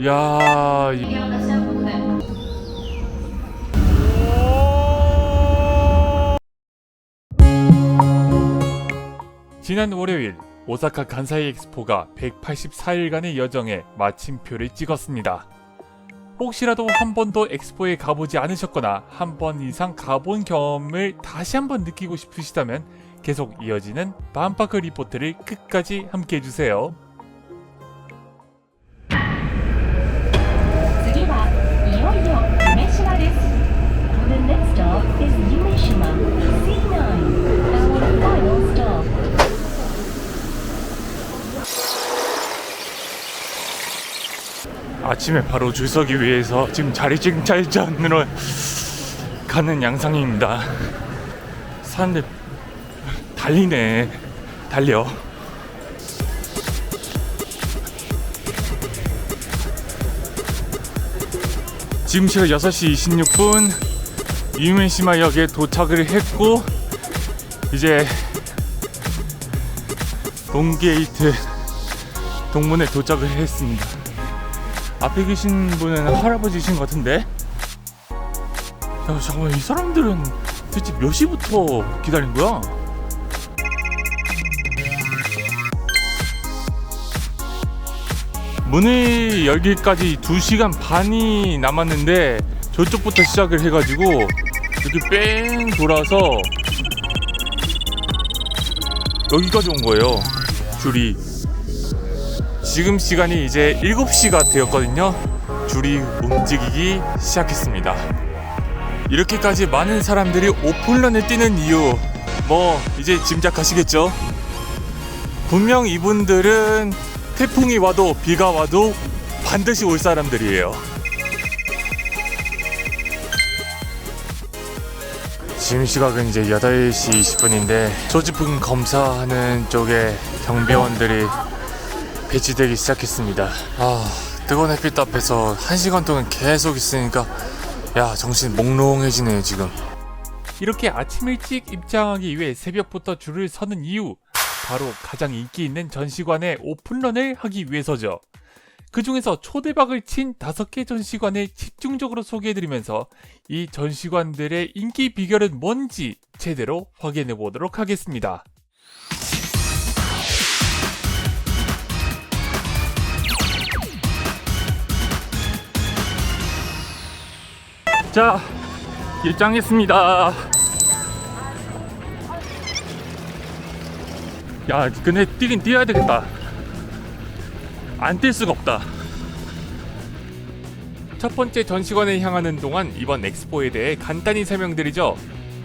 야, 지난 월요일 오사카 간사이 엑스포가 184일간의 여정에 마침표를 찍었습니다. 혹시라도 한 번도 엑스포에 가보지 않으셨거나 한 번 이상 가본 경험을 다시 한번 느끼고 싶으시다면 계속 이어지는 반파크 리포트를 끝까지 함께 해주세요. 次はいよいよ夢島です。The next stop is Yumeshima C9, our final stop. 아침에 바로 줄 서기 위해서 지금 자리증찰전으로 가는 양상입니다. 사람들 달리네. 달려. 지금 시각 6시 26분 유메시마역에 도착을 했고 이제 동게이트 동문에 도착을 했습니다. 앞에 계신 분은 할아버지신 것 같은데? 야, 잠깐만, 이 사람들은 대체 몇 시부터 기다린 거야? 문을 열기까지 2시간 반이 남았는데 저쪽부터 시작을 해가지고 이렇게 뺑 돌아서 여기까지 온 거예요. 줄이. 지금 시간이 이제 7시가 되었거든요. 줄이 움직이기 시작했습니다. 이렇게까지 많은 사람들이 오픈런을 뛰는 이유, 뭐 이제 짐작하시겠죠? 분명 이분들은 태풍이 와도 비가 와도 반드시 올 사람들이에요. 지금 시각은 이제 8시 20분인데 소지품 검사하는 쪽에 경비원들이 배치되기 시작했습니다. 뜨거운 햇빛 앞에서 1시간 동안 계속 있으니까 야, 정신 몽롱해지네요 지금. 이렇게 아침 일찍 입장하기 위해 새벽부터 줄을 서는 이유, 바로 가장 인기 있는 전시관의 오픈런을 하기 위해서죠. 그 중에서 초대박을 친 5개 전시관을 집중적으로 소개해드리면서 이 전시관들의 인기 비결은 뭔지 제대로 확인해 보도록 하겠습니다. 자, 입장했습니다. 야, 근데 뛰긴 뛰어야 되겠다. 안 뛸 수가 없다. 첫 번째 전시관에 향하는 동안 이번 엑스포에 대해 간단히 설명드리죠.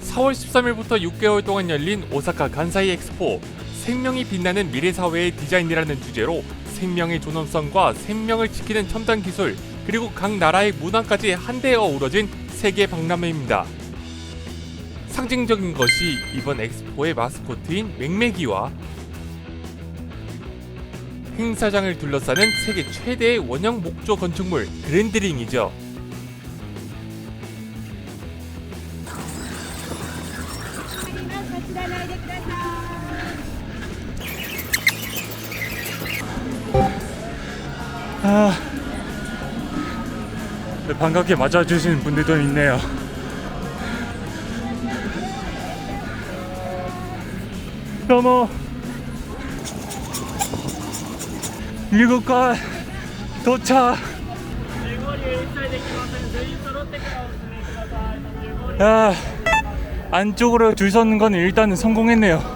4월 13일부터 6개월 동안 열린 오사카 간사이 엑스포, 생명이 빛나는 미래사회의 디자인이라는 주제로 생명의 존엄성과 생명을 지키는 첨단 기술, 그리고 각 나라의 문화까지 한데에 어우러진 세계 박람회입니다. 상징적인 것이 이번 엑스포의 마스코트인 맹매기와 행사장을 둘러싸는 세계 최대의 원형 목조 건축물 그랜드링이죠. 반갑게 맞아주시는 분들도 있네요. 너무 미국과 도착. 안쪽으로 줄 서는 건 일단은 성공했네요.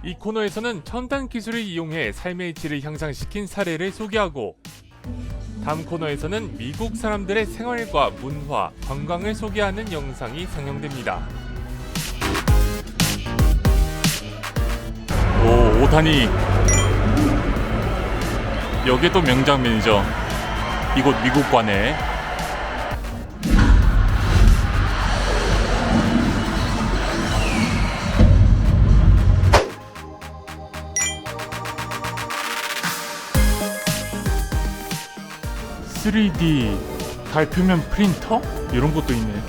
이 코너에서는 첨단 기술을 이용해 삶의 질을 향상시킨 사례를 소개하고, 다음 코너에서는 미국 사람들의 생활과 문화, 관광을 소개하는 영상이 상영됩니다. 오, 오타니. 여기에 또 명장면이죠. 이곳 미국관에 3D 달 표면 프린터? 이런 것도 있네.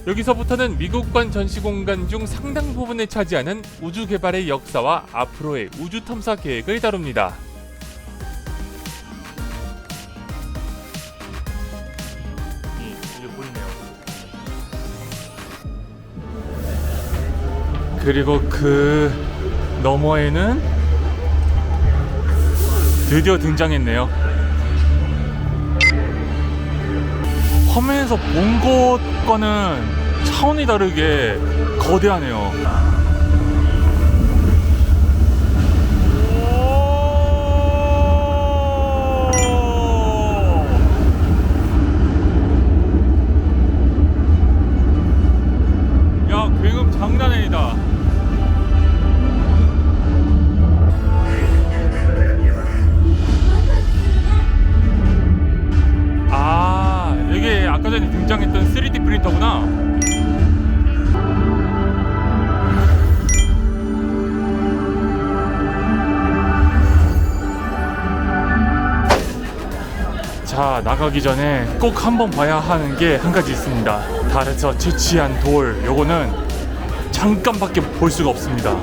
여기서부터는 미국관 전시공간 중 상당 부분을 차지하는 우주 개발의 역사와 앞으로의 우주 탐사 계획을 다룹니다. 이게 보이네요. 그리고 그 너머에는 드디어 등장했네요. 화면에서 본 것과는 차원이 다르게 거대하네요. 야, 굉음 장난 아니다. 아, 이게 아까 전에 등장했던 3D 프린터구나. 자, 나가기 전에 꼭 한번 봐야 하는 게 한 가지 있습니다. 달에서 채취한 돌, 요거는 잠깐밖에 볼 수가 없습니다.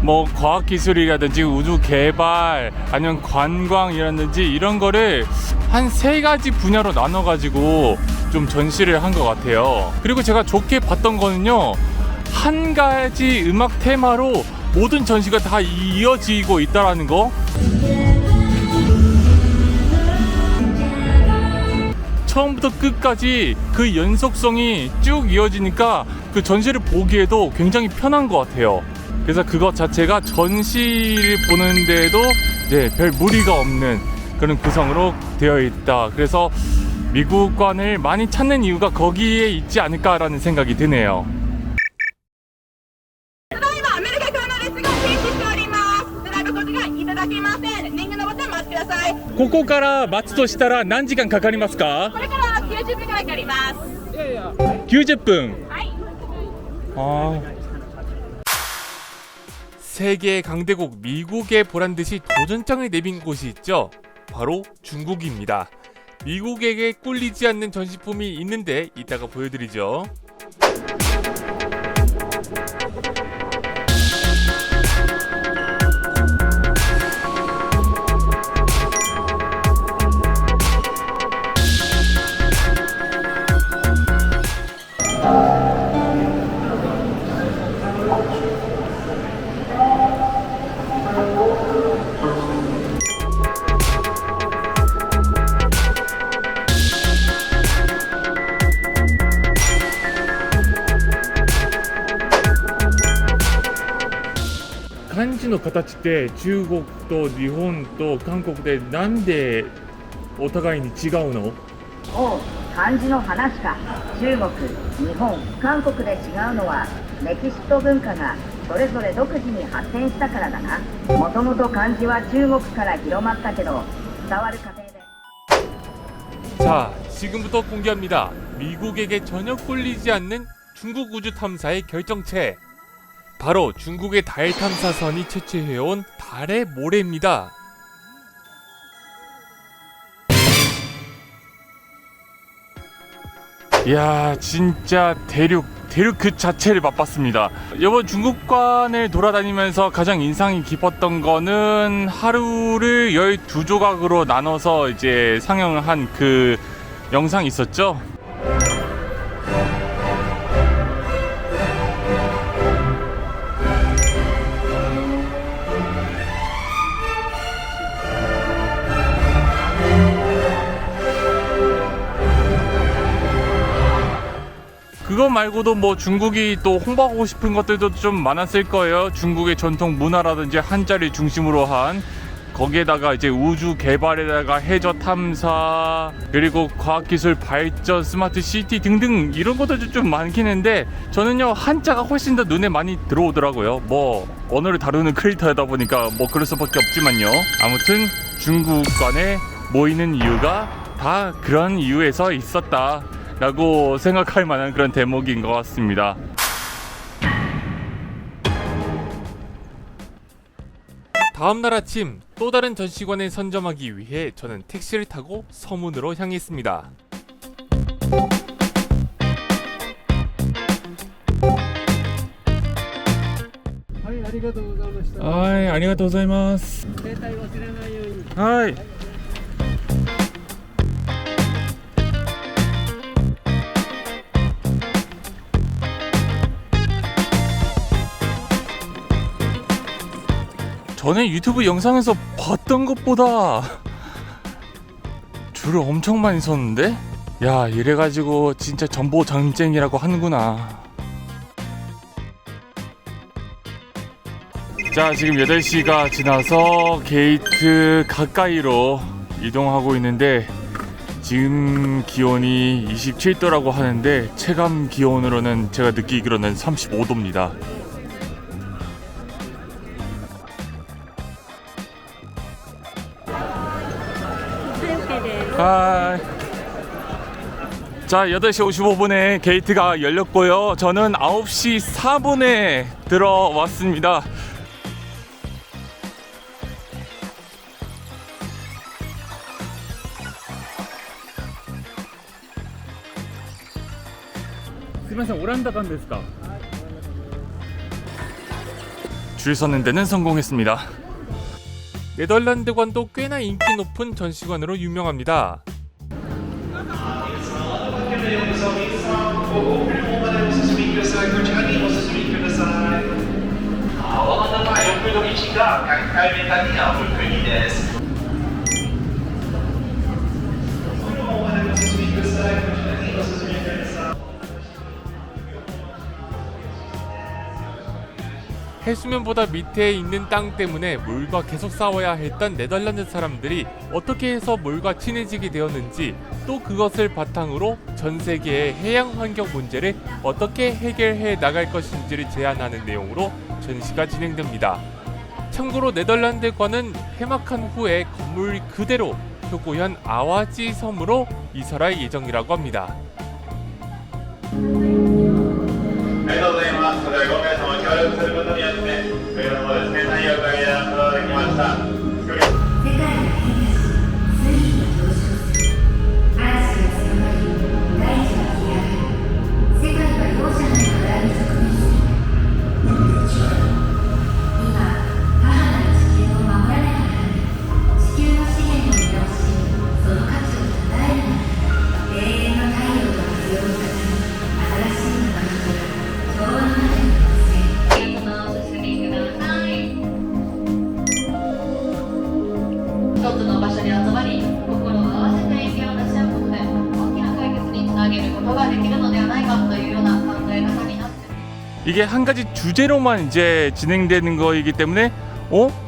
뭐 과학기술이라든지 우주 개발 아니면 관광이라든지 이런 거를 한 3가지 분야로 나눠 가지고 좀 전시를 한 것 같아요. 그리고 제가 좋게 봤던 거는요, 한 가지 음악 테마로 모든 전시가 다 이어지고 있다라는 거. 처음부터 끝까지 그 연속성이 쭉 이어지니까 그 전시를 보기에도 굉장히 편한 것 같아요. 그래서 그것 자체가 전시를 보는데도 별 무리가 없는 그런 구성으로 되어 있다. 그래서 미국관을 많이 찾는 이유가 거기에 있지 않을까라는 생각이 드네요. ただいまアメリカからの列が停止しております。並ぶことがいただけません。リングのボタンお待ちください。ここから待つとしたら何時間かかりますか？これから90分くらいかかります。 90분. はい。 아. 세계 강대국 미국에 보란 듯이 도전장을 내민 곳이 있죠. 바로 중국입니다. 미국에게 꿀리지 않는 전시품이 있는데 이따가 보여드리죠.漢字の形って中国と日本と韓国でなんでお互いに違うの？おう、漢字の話か。中国、日本、韓国で違うのは歴史と文化がそれぞれ独自に発展したからだな。もともと漢字は中国から広まったけど伝わる過程で 자, 지금부터 공개합니다. 미국에게 전혀 꿀리지 않는 중국 우주 탐사의 결정체. 바로 중국의 달 탐사선이 채취해온 달의 모래입니다. 이야, 진짜 대륙 그 자체를 맛봤습니다. 이번 중국관을 돌아다니면서 가장 인상이 깊었던 거는 하루를 12조각으로 나눠서 이제 상영을 한 그 영상이 있었죠. 그거 말고도 뭐 중국이 또 홍보하고 싶은 것들도 좀 많았을 거예요. 중국의 전통 문화라든지 한자를 중심으로 한, 거기에다가 이제 우주 개발에다가 해저 탐사, 그리고 과학기술 발전, 스마트 시티 등등 이런 것들도 좀 많긴 한데 저는요 한자가 훨씬 더 눈에 많이 들어오더라고요. 뭐 언어를 다루는 크리에이터다 보니까 뭐 그럴 수밖에 없지만요. 아무튼 중국관에 모이는 이유가 다 그런 이유에서 있었다 라고 생각할 만한 그런 대목인 것 같습니다. 다음날 아침 또 다른 전시관을 선점하기 위해 저는 택시를 타고 서문으로 향했습니다.はい、ありがとうございます。はい。전에 유튜브 영상에서 봤던 것보다 줄을 엄청 많이 섰는데? 야, 이래가지고 진짜 정보 전쟁이라고 하는구나. 자, 지금 8시가 지나서 게이트 가까이로 이동하고 있는데 지금 기온이 27도라고 하는데 체감 기온으로는 제가 느끼기로는 35도입니다. 하이. 자, 8시 55분에 게이트가 열렸고요. 저는 9시 4분에 들어왔습니다. 줄 서는 데는 성공했습니다. 네덜란드관도 꽤나 인기 높은 전시관으로 유명합니다. 해수면보다 밑에 있는 땅 때문에 물과 계속 싸워야 했던 네덜란드 사람들이 어떻게 해서 물과 친해지게 되었는지, 또 그것을 바탕으로 전 세계의 해양 환경 문제를 어떻게 해결해 나갈 것인지를 제안하는 내용으로 전시가 진행됩니다. 참고로 네덜란드관은 폐막한 후에 건물 그대로 표고현 아와지 섬으로 이설할 예정이라고 합니다. ありがとうございます。それでは今回様協力することによって、冬の方ですね、太陽を輝くことができました。世界が変化し、水位が上昇する。嵐が強まり、大地が干上がる。世界は容赦ない課題に直面する。今、母なる地球を守らなきゃならない。地球の資源を見直し、その価値を称えるなら、永遠の太陽と活用したため、新しい学びが昭和の中に発生。一つの場所に集まり、心を合わせて意見を出し合うことで大きな解決につなげることができるのではないかというような考え方になって、 이게 한 가지 주제로만 이제 진행되는 거이기 때문에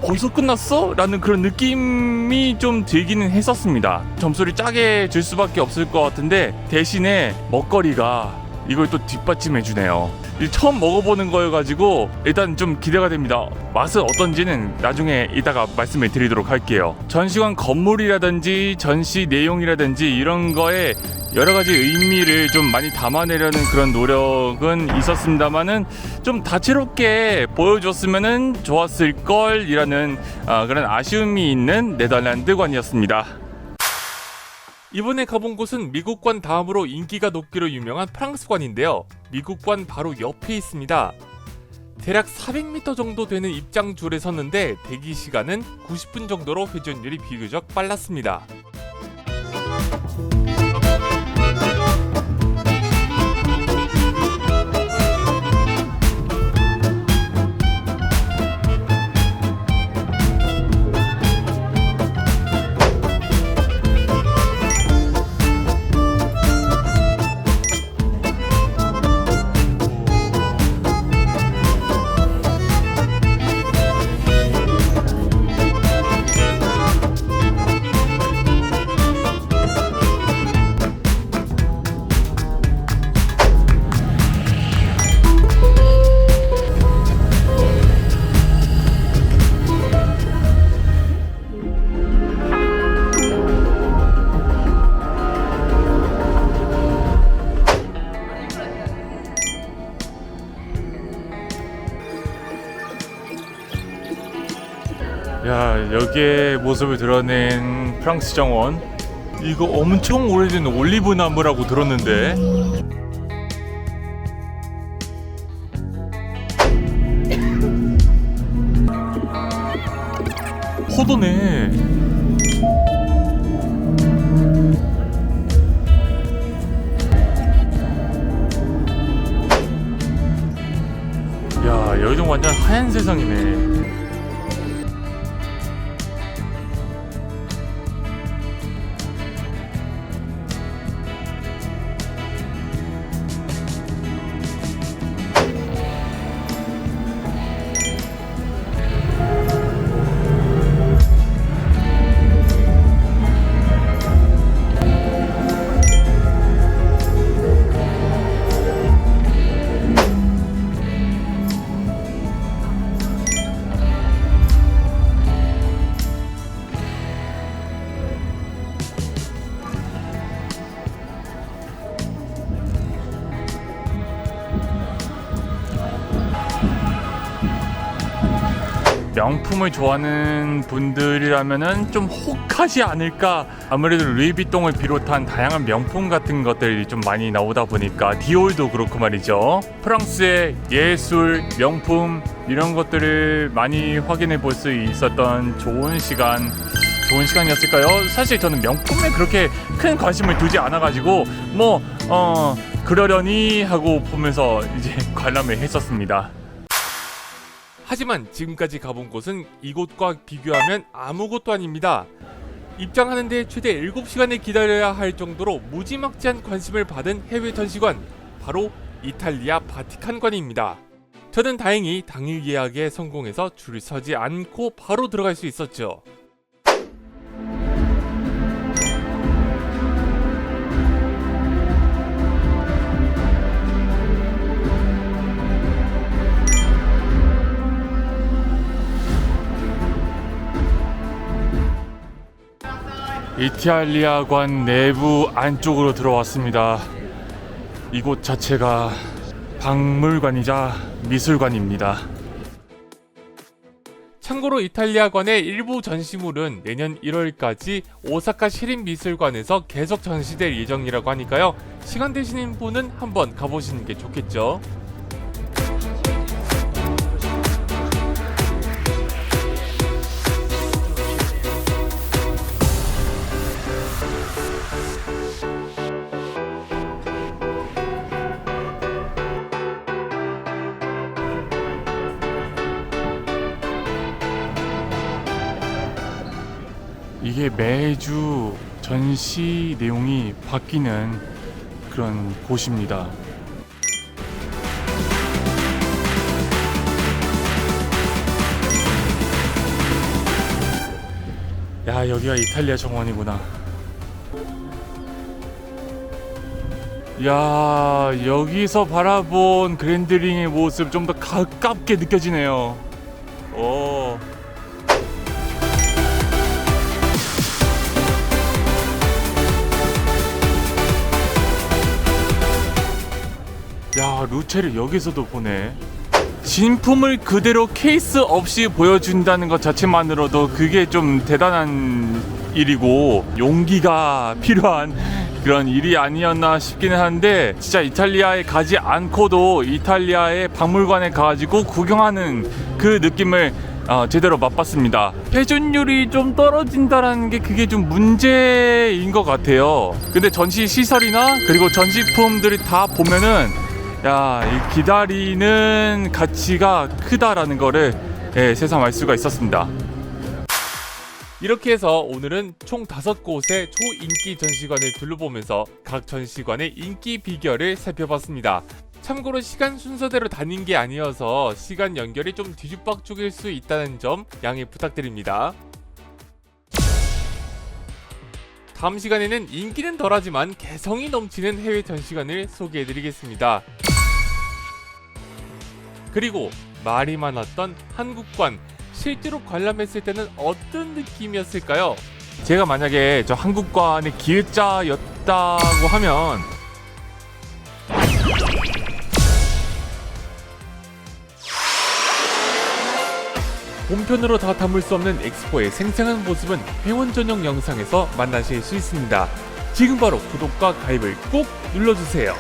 벌써 끝났어? 라는 그런 느낌이 좀 들기는 했었습니다. 점수를 짜게 줄 수밖에 없을 것 같은데 대신에 먹거리가 이걸 또 뒷받침해 주네요. 처음 먹어보는 거여가지고 일단 좀 기대가 됩니다. 맛은 어떤지는 나중에 이따가 말씀을 드리도록 할게요. 전시관 건물이라든지 전시 내용이라든지 이런 거에 여러 가지 의미를 좀 많이 담아내려는 그런 노력은 있었습니다만은 좀 다채롭게 보여줬으면 좋았을 걸이라는 그런 아쉬움이 있는 네덜란드관이었습니다. 이번에 가본 곳은 미국관 다음으로 인기가 높기로 유명한 프랑스관인데요. 미국관 바로 옆에 있습니다. 대략 400m 정도 되는 입장 줄에 섰는데 대기 시간은 90분 정도로 회전율이 비교적 빨랐습니다. 야, 여기에 모습을 드러낸 프랑스 정원, 이거 엄청 오래된 올리브 나무라고 들었는데. 포도네. 야, 여기는 완전 하얀 세상이네. 명품을 좋아하는 분들이라면은 좀 혹하지 않을까. 아무래도 루이비통을 비롯한 다양한 명품 같은 것들이 좀 많이 나오다 보니까, 디올도 그렇고 말이죠. 프랑스의 예술, 명품 이런 것들을 많이 확인해 볼 수 있었던 좋은 시간이었을까요? 사실 저는 명품에 그렇게 큰 관심을 두지 않아가지고 그러려니 하고 보면서 이제 관람을 했었습니다. 하지만 지금까지 가본 곳은 이곳과 비교하면 아무것도 아닙니다. 입장하는데 최대 7시간을 기다려야 할 정도로 무지막지한 관심을 받은 해외 전시관, 바로 이탈리아 바티칸관입니다. 저는 다행히 당일 예약에 성공해서 줄을 서지 않고 바로 들어갈 수 있었죠. 이탈리아관 내부 안쪽으로 들어왔습니다. 이곳 자체가 박물관이자 미술관입니다. 참고로 이탈리아관의 일부 전시물은 내년 1월까지 오사카 시립미술관에서 계속 전시될 예정이라고 하니까요. 시간 되시는 분은 한번 가보시는 게 좋겠죠. 이게 매주 전시 내용이 바뀌는 그런 곳입니다. 야, 여기가 이탈리아 정원이구나. 야, 여기서 바라본 그랜드링의 모습 좀 더 가깝게 느껴지네요. 오. 야, 루체를 여기서도 보네. 진품을 그대로 케이스 없이 보여준다는 것 자체만으로도 그게 좀 대단한 일이고 용기가 필요한 그런 일이 아니었나 싶기는 한데, 진짜 이탈리아에 가지 않고도 이탈리아의 박물관에 가가지고 구경하는 그 느낌을 제대로 맛봤습니다. 회전율이 좀 떨어진다라는 게 그게 좀 문제인 것 같아요. 근데 전시 시설이나 그리고 전시품들이 다 보면은 야, 이 기다리는 가치가 크다라는 거를 새삼 알 수가 있었습니다. 이렇게 해서 오늘은 총 5곳의 초인기 전시관을 둘러보면서 각 전시관의 인기 비결을 살펴봤습니다. 참고로 시간 순서대로 다닌 게 아니어서 시간 연결이 좀 뒤죽박죽일 수 있다는 점 양해 부탁드립니다. 다음 시간에는 인기는 덜하지만 개성이 넘치는 해외 전시관을 소개해드리겠습니다. 그리고 말이 많았던 한국관, 실제로 관람했을 때는 어떤 느낌이었을까요? 제가 만약에 저 한국관의 기획자였다고 하면 본편으로 다 담을 수 없는 엑스포의 생생한 모습은 회원 전용 영상에서 만나실 수 있습니다. 지금 바로 구독과 가입을 꼭 눌러주세요.